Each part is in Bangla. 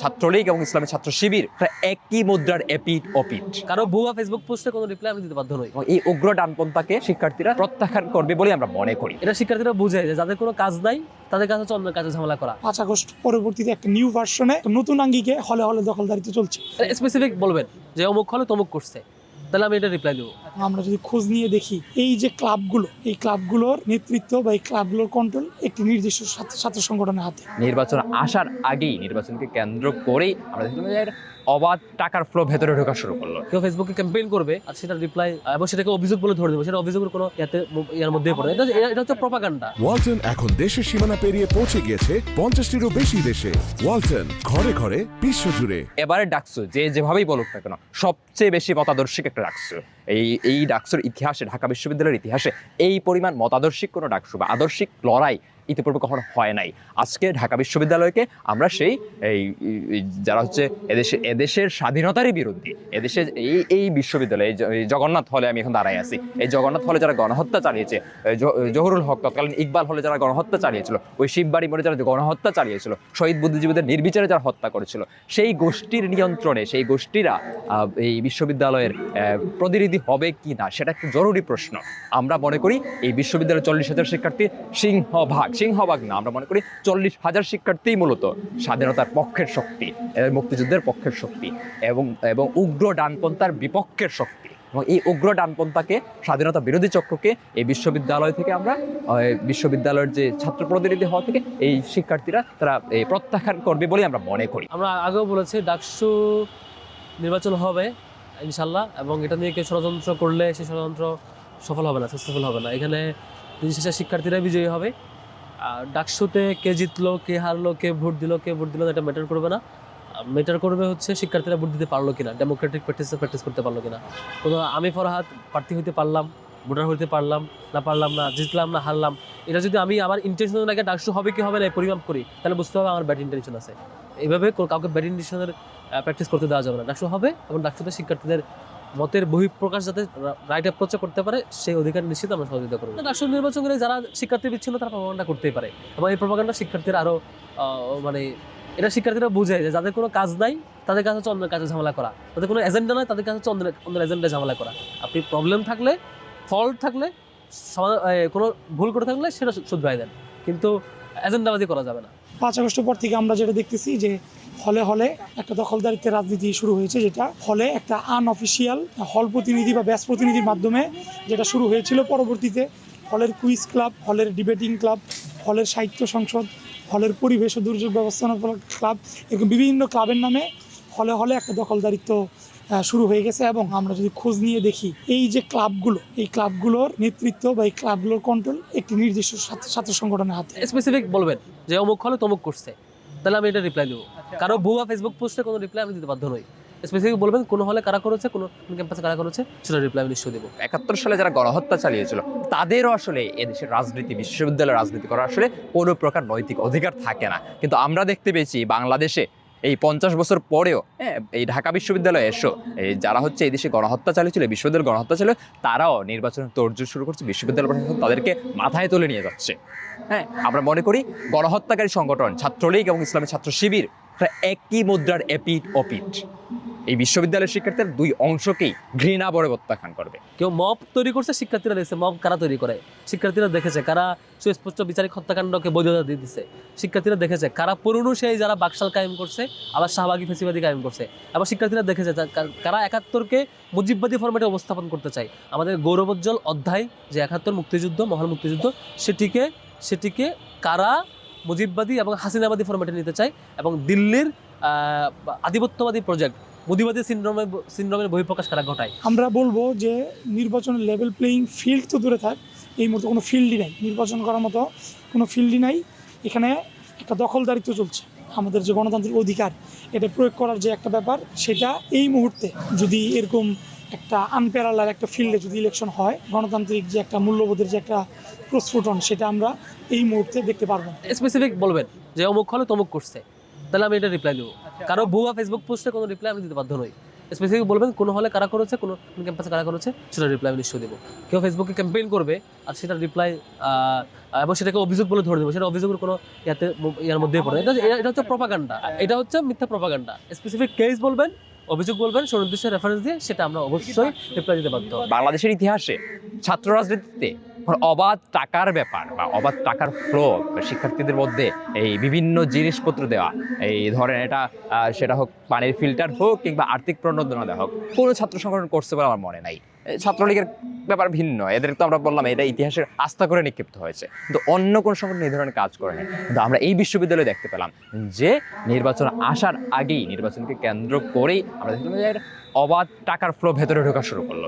ছাত্রলীগ এবং ইসলামী ছাত্র শিবির একই মুদ্রার এপিঠ ওপিঠ। কারো ভুয়া ফেসবুক পোস্টে কোনো রিপ্লাই আমি দিতে বাধ্য নই। এই উগ্র ডানপন্থাকে শিক্ষার্থীরা প্রত্যাখ্যান করবে বলে আমরা মনে করি। এটা শিক্ষার্থীরা বুঝে যে যাদের কোনো কাজ নাই তাদের কাছে হচ্ছে অন্যের কাছে ঝামেলা করা। 5 আগস্ট পরবর্তীতে একটা নিউ ভার্সনে নতুন আঙ্গিকে হলে হলে দখলদারিত্ব চলছে। স্পেসিফিক বলবেন যে অমুক হলে তমুক করছে, তাহলে আমি এটা রিপ্লাই দেবো। আমরা যদি খোঁজ নিয়ে দেখি এই যে ক্লাবগুলো, এই ক্লাবগুলোর নেতৃত্ব বা এই ক্লাবগুলোর কন্ট্রোল একটি নির্দিষ্ট ছাত্র সংগঠনের হাতে। নির্বাচন আসার আগেই নির্বাচনকে কেন্দ্র করেই আমরা দেখলাম যে অবাধ টাকার ফ্লো ভেতরে ঢোকা শুরু করলো। কেউ ফেসবুকে ক্যাম্পেইন করবে আর সেটা রিপ্লাই এবং সেটাকে অভিযোগ বলে ধরে দেবে, সেটা অভিযোগের কোনো ইয়ার মধ্যে পড়ে। এটা হচ্ছে প্রপাগান্ডা। ওয়ালটন এখন দেশের সীমানা পেরিয়ে পৌঁছে গিয়েছে 50টিরও বেশি দেশে। ওয়ালটন, ঘরে ঘরে বিশ্বজুড়ে। এবারে ডাকসু যেভাবেই বলুক না কেন, সবচেয়ে বেশি মতাদর্শিক একটা ডাকসু। এই ডাকসুর ইতিহাসে, ঢাকা বিশ্ববিদ্যালয়ের ইতিহাসে এই পরিমাণ মতাদর্শিক কোনো ডাকসু বা আদর্শিক লড়াই ইতিপূর্বে কখনো হয় নাই। আজকে ঢাকা বিশ্ববিদ্যালয়কে আমরা সেই যারা হচ্ছে এদেশের স্বাধীনতারই বিরোধী, এদেশে এই বিশ্ববিদ্যালয়ে এই জগন্নাথ হলে আমি এখন দাঁড়াই আছি, এই জগন্নাথ হলে যারা গণহত্যা চালিয়েছে, জহুরুল হক তৎকালীন ইকবাল হলে যারা গণহত্যা চালিয়েছিল, ওই শিববাড়ি মোড়ে যারা গণহত্যা চালিয়েছিল, শহীদ বুদ্ধিজীবীদের নির্বিচারে যারা হত্যা করেছিল, সেই গোষ্ঠীর নিয়ন্ত্রণে সেই গোষ্ঠীরা এই বিশ্ববিদ্যালয়ের প্রতিনিধি হবে কি না সেটা একটা জরুরি প্রশ্ন। আমরা মনে করি এই বিশ্ববিদ্যালয়ের 40,000 শিক্ষার্থী সিংহভাগ না, আমরা মনে করি 40,000 শিক্ষার্থীই মূলত স্বাধীনতার পক্ষের শক্তি, মুক্তিযুদ্ধের পক্ষের শক্তি এবং উগ্র ডানপন্থার বিপক্ষের শক্তি। এবং এই উগ্র ডানপন্থাকে, স্বাধীনতা বিরোধী চক্রকে এই বিশ্ববিদ্যালয় থেকে আমরা বিশ্ববিদ্যালয়ের যে ছাত্র প্রতিনিধি হওয়া থেকে এই শিক্ষার্থীরা তারা প্রত্যাখ্যান করবে বলে আমরা মনে করি। আমরা আগেও বলেছি ডাকসু নির্বাচন হবে ইনশাল্লাহ, এবং এটা নিয়ে কেউ ষড়যন্ত্র করলে সেই ষড়যন্ত্র সফল হবে না, সাকসেসফুল হবে না। এখানে দিন শেষে শিক্ষার্থীরা বিজয়ী হবে। আর ডাকসুতে কে জিতলো, কে হারলো, কে ভোট দিল এটা ম্যাটার করবে না। ম্যাটার করবে হচ্ছে শিক্ষার্থীরা ভোট দিতে পারলো কিনা, ডেমোক্রেটিক প্র্যাকটিস করতে পারলো কিনা। কোনো আমি ফরহাদ প্রার্থী হইতে পারলাম, ভোটার হইতে পারলাম না, জিতলাম না হারলাম, এটা যদি আমি আমার ইন্টেনশন আগে ডাকসু হবে কি হবে না পরিমাপ করি, তাহলে বুঝতে হবে আমার ব্যাড ইন্টেনশন আছে। এইভাবে কাউকে ব্যাড ইন্টেনশনের প্র্যাকটিস করতে দেওয়া যাবে না। ডাকসু হবে এবং ডাকসুতে শিক্ষার্থীদের মতের বহিঃপ্রকাশ যাতে রাইট অ্যাপ্রোচে করতে পারে সেই অধিকার নিশ্চিত আমরা সহযোগিতা করবো। ডাকসু নির্বাচন করে যারা শিক্ষার্থী বিচ্ছিন্ন তারা প্রপাগান্ডা করতেই পারে, এবং এই প্রপাগান্ডা শিক্ষার্থীরা আরও এটা শিক্ষার্থীরা বুঝে যে যাদের কোনো কাজ নাই তাদের কাছে হচ্ছে অন্যের কাছে ঝামেলা করা, তাদের কোনো এজেন্ডা নাই তাদের কাছে হচ্ছে অন্যের এজেন্ডায় ঝামেলা করা। আপনি প্রবলেম থাকলে, ফল্ট থাকলে, কোনো ভুল করে থাকলে সেটা শুধরাই দেন, কিন্তু এজেন্ডাবাজি করা যাবে না। 5 আগস্টের পর থেকে আমরা যেটা দেখতেছি যে হলে হলে একটা দখলদারিত্বের রাজনীতি শুরু হয়েছে, যেটা হলে একটা আনঅফিসিয়াল হল প্রতিনিধি বা ব্যাচ প্রতিনিধির মাধ্যমে যেটা শুরু হয়েছিল। পরবর্তীতে হলের কুইজ ক্লাব, হলের ডিবেটিং ক্লাব, হলের সাহিত্য সংসদ, হলের পরিবেশ ও দুর্যোগ ব্যবস্থাপনা ক্লাব, এরকম বিভিন্ন ক্লাবের নামে হলে হলে একটা দখলদারিত্ব শুরু হয়ে গেছে। এবং আমরা যদি খোঁজ নিয়ে দেখি এই যে ক্লাবগুলো, এই ক্লাবগুলোর নেতৃত্ব বা এই ক্লাবগুলোর কন্ট্রোল একটি নির্দিষ্ট ছাত্র সংগঠনের হাতে। স্পেসিফিক বলবেন যে অমুক হলে তমুক করছে, তাহলে আমি এটা রিপ্লাই দেবো। কারো ভুয়া ফেসবুক পোস্টে কোনো রিপ্লাই আমি দিতে বাধ্য নই। স্পেসিফিক বলবেন কোন হলে কারা করেছে, কোন ক্যাম্পাসে কারা করেছে, সেটা রিপ্লাই আমি নিশ্চয়ই দেবো। 71 সালে যারা গণহত্যা চালিয়েছিল তাদেরও আসলে এদেশের রাজনীতি, বিশ্ববিদ্যালয়ের রাজনীতি করার আসলে কোনো প্রকার নৈতিক অধিকার থাকে না। কিন্তু আমরা দেখতে পেয়েছি বাংলাদেশে এই 50 বছর পরেও এই ঢাকা বিশ্ববিদ্যালয়ে এসো এই যারা হচ্ছে এই দেশে গণহত্যা চালিয়েছিল, বিশ্ববিদ্যালয় গণহত্যা ছিল, তারাও নির্বাচনের তোড়জোড় শুরু করছে, বিশ্ববিদ্যালয় প্রশাসন তাদেরকে মাথায় তুলে নিয়ে যাচ্ছে। আমরা মনে করি গণহত্যাকারী সংগঠন ছাত্রলীগ এবং ইসলামী ছাত্র শিবির একই মুদ্রার এপিঠ ওপিঠ। এই বিশ্ববিদ্যালয়ের শিক্ষার্থীর দুই অংশকেই ঘৃণা ভরে প্রত্যাখ্যান করবে। কেউ মব তৈরি করছে, শিক্ষার্থীরা দেখছে মব কারা তৈরি করে, শিক্ষার্থীরা দেখেছে কারা সুস্পষ্ট বিচারিক হত্যাকাণ্ডকে বৈধতা দিয়ে দিচ্ছে, শিক্ষার্থীরা দেখেছে কারা পুরনো সেই যারা বাকশাল কায়েম করছে আবার শাহবাগী ফেসিবাদী কায়েম করছে, আবার শিক্ষার্থীরা দেখেছে কারা 71কে মুজিববাদী ফরম্যাটে উপস্থাপন করতে চায়। আমাদের গৌরবোজ্জ্বল অধ্যায় যে 71 মুক্তিযুদ্ধ, মহান মুক্তিযুদ্ধ, সেটিকে কারা মুজিববাদী এবং হাসিনাবাদী ফরম্যাটে নিতে চায়, এবং দিল্লির আধিপত্যবাদী প্রজেক্ট মোদিবাদী সিনড্রোমের বহিঃপ্রকাশ কারা ঘটায়। আমরা বলবো যে নির্বাচনের লেভেল প্লেয়িং ফিল্ড তো দূরে থাক, এই মুহূর্তে কোনো ফিল্ডই নাই, নির্বাচন করার মতো কোনো ফিল্ডই নাই। এখানে একটা দখলদারিত্ব চলছে। আমাদের যে গণতান্ত্রিক অধিকার এটা প্রয়োগ করার যে একটা ব্যাপার, সেটা এই মুহূর্তে যদি এরকম একটা আনপ্যারালাল একটা ফিল্ডে যদি ইলেকশন হয়, গণতান্ত্রিক যে একটা মূল্যবোধের যে একটা প্রস্ফুটন, সেটা আমরা এই মুহূর্তে দেখতে পারবো না। স্পেসিফিক বলবেন যে অমুক হলে তমুক করছে, তাহলে আমি এটা রিপ্লাই দেবো। কারো ভুয়া ফেসবুক পোস্টে কোনো রিপ্লাই আমি দিতে বাধ্য নই। স্পেসিফিক বলবেন কোন হলে কারা করেছে, কোন ক্যাম্পাসে কারা করেছে, সেটা রিপ্লাই আমি নিশ্চয়ই দেবো। কেউ ফেসবুকে ক্যাম্পেইন করবে আর সেটা রিপ্লাই এবং সেটাকে অভিযোগ বলে ধরে দেবো, সেটা অভিযোগের কোনো ইয়ার মধ্যে পড়ে। এটা হচ্ছে প্রপাগান্ডা, এটা হচ্ছে মিথ্যা প্রপাগান্ডা। স্পেসিফিক কেস বলবেন, অভিযোগ বলবেন, সুনির্দিষ্ট রেফারেন্স দিয়ে, সেটা আমরা অবশ্যই রিপ্লাই দিতে বাধ্য। বাংলাদেশের ইতিহাসে ছাত্র রাজনীতিতে কোনো অবাধ টাকার ব্যাপার বা অবাধ টাকার ফ্লো, শিক্ষার্থীদের মধ্যে এই বিভিন্ন জিনিসপত্র দেওয়া, এই ধরেন এটা সেটা হোক পানির ফিল্টার হোক কিংবা আর্থিক প্রণোদনা দেওয়া হোক, কোনো ছাত্র সংগঠন করছে বলে আমার মনে নাই। ছাত্রলীগের ব্যাপার ভিন্ন, এদের তো আমরা বললাম এটা ইতিহাসের আস্থা করে নিক্ষিপ্ত হয়েছে, কিন্তু অন্য কোনো সংগঠন এই ধরনের কাজ করে না। কিন্তু আমরা এই বিশ্ববিদ্যালয়ে দেখতে পেলাম যে নির্বাচন আসার আগেই, নির্বাচনকে কেন্দ্র করেই আমরা দেখলাম যে অবাধ টাকার ফ্লো ভেতরে ঢোকা শুরু করলো।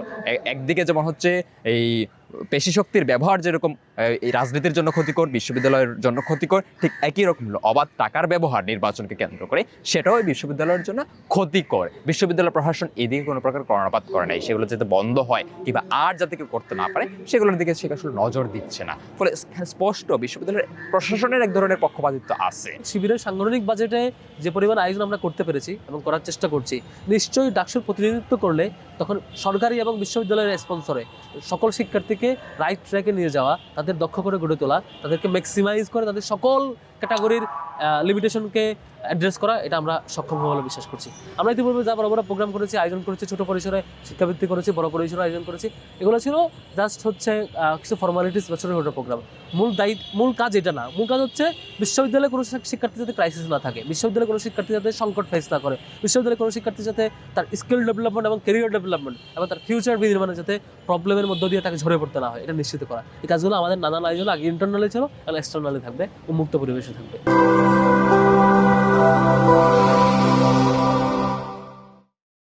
একদিকে যেমন হচ্ছে এই পেশি শক্তির ব্যবহার যেরকম এই রাজনীতির জন্য ক্ষতিকর, বিশ্ববিদ্যালয়ের জন্য ক্ষতিকর, ঠিক একই রকম হলো অবাধ টাকার ব্যবহার নির্বাচনকে কেন্দ্র করে, সেটাও বিশ্ববিদ্যালয়ের জন্য ক্ষতিকর। বিশ্ববিদ্যালয় প্রশাসন এদিকে কোনো প্রকার কর্ণপাত করে নাই, সেগুলো যাতে বন্ধ হয় কিংবা আর যাতে কেউ করতে না পারে সেগুলোর দিকে সে আসলে নজর দিচ্ছে না। ফলে স্পষ্ট বিশ্ববিদ্যালয়ের প্রশাসনের এক ধরনের পক্ষপাতিত্ব আছে। শিবিরের সাংগঠনিক বাজেটে যে পরিমাণ আয়োজন আমরা করতে পেরেছি এবং করার চেষ্টা করছি, নিশ্চয়ই ডাকসুর প্রতিনিধিত্ব করলে তখন সরকারি এবং বিশ্ববিদ্যালয়ের স্পন্সরে সকল শিক্ষার্থীকে রাইট ট্র্যাকে নিয়ে যাওয়া, তাদের দক্ষ করে গড়ে তোলা, তাদেরকে ম্যাক্সিমাইজ করে তাদের সকল ক্যাটাগরির লিমিটেশনকে অ্যাড্রেস করা, এটা আমরা সক্ষম হবো বলে বিশ্বাস করছি। আমরা ইতিপূর্বে যা বড় বড় প্রোগ্রাম করেছি, আয়োজন করেছি, ছোট পরিসরে শিক্ষাবৃত্তি করেছি, বড় পরিসরে আয়োজন করেছি, এগুলো ছিল জাস্ট হচ্ছে কিছু ফর্মালিটিস বা ছোটো ছোটো প্রোগ্রাম। মূল কাজ এটা না, মূল কাজ হচ্ছে বিশ্ববিদ্যালয়ে কোনো শিক্ষার্থী যাতে ক্রাইসিস না থাকে, বিশ্ববিদ্যালয়ে কোনো শিক্ষার্থী যাতে সংকট ফেস না করে, বিশ্ববিদ্যালয়ে কোনো শিক্ষার্থী যাতে তার স্কিল ডেভেলপমেন্ট এবং ক্যারিয়ার ডেভেলপমেন্ট এবং তার ফিউচার বিনির্মাণে যাতে প্রবলেমের মধ্য দিয়ে তাকে ঝরে পড়তে না হয়, এটা নিশ্চিত করা। এই কাজগুলো আমাদের নানান আয়োজন আগে ইন্টারনালি ছিল, এখন এক্সটার্নালি থাকবে, উন্মুক্ত পরিবেশে থাকবে।